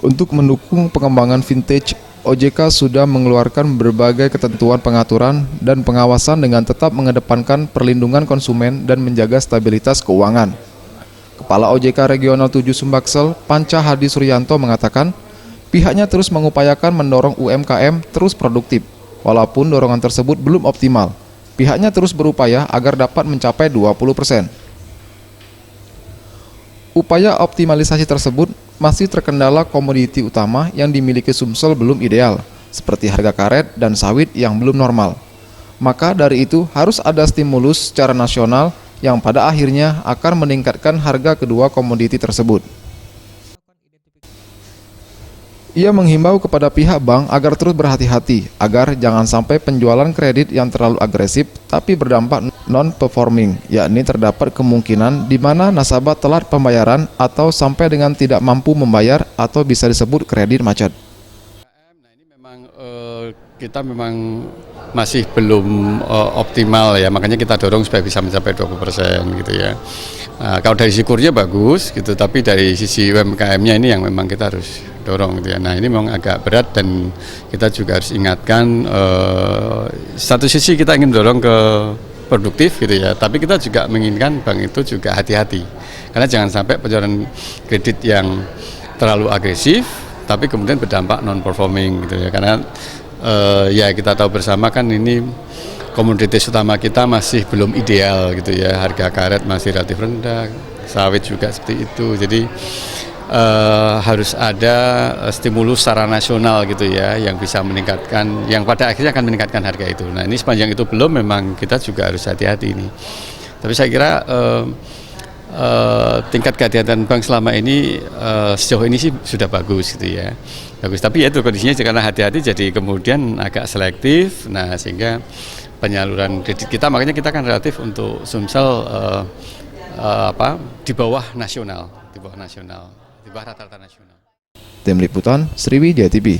Untuk mendukung pengembangan vintage, OJK sudah mengeluarkan berbagai ketentuan pengaturan dan pengawasan dengan tetap mengedepankan perlindungan konsumen dan menjaga stabilitas keuangan. Kepala OJK Regional 7 Sumbaksel, Panca Hadi Suryanto mengatakan, pihaknya terus mengupayakan mendorong UMKM terus produktif, walaupun dorongan tersebut belum optimal. Pihaknya terus berupaya agar dapat mencapai 20%. Upaya optimalisasi tersebut masih terkendala komoditi utama yang dimiliki Sumsel belum ideal, seperti harga karet dan sawit yang belum normal. Maka dari itu harus ada stimulus secara nasional yang pada akhirnya akan meningkatkan harga kedua komoditi tersebut. Ia menghimbau kepada pihak bank agar terus berhati-hati, agar jangan sampai penjualan kredit yang terlalu agresif tapi berdampak non-performing, yakni terdapat kemungkinan di mana nasabah telat pembayaran atau sampai dengan tidak mampu membayar atau bisa disebut kredit macet. Nah, ini memang kita memang masih belum optimal ya, makanya kita dorong supaya bisa mencapai 20% gitu ya. Nah, kalau dari sisi kurnya bagus gitu, tapi dari sisi UMKM-nya ini yang memang kita harus dorong gitu ya. Nah, ini memang agak berat dan kita juga harus ingatkan satu sisi kita ingin dorong ke produktif gitu ya, tapi kita juga menginginkan bank itu juga hati-hati. Karena jangan sampai penjualan kredit yang terlalu agresif tapi kemudian berdampak non-performing gitu ya. Karena ya kita tahu bersama kan ini komoditas utama kita masih belum ideal gitu ya, harga karet masih relatif rendah, sawit juga seperti itu. Jadi harus ada stimulus secara nasional gitu ya, yang bisa meningkatkan, yang pada akhirnya akan meningkatkan harga itu. Nah ini sepanjang itu belum, memang kita juga harus hati-hati ini. Tapi saya kira tingkat kehati-hatian bank selama ini sejauh ini sih sudah bagus gitu ya, bagus. Tapi ya itu kondisinya karena hati-hati jadi kemudian agak selektif. Nah sehingga penyaluran kredit kita, makanya kita kan relatif untuk Sumsel di bawah nasional, di bawah rata-rata nasional. Tim Liputan, Sriwijaya TV.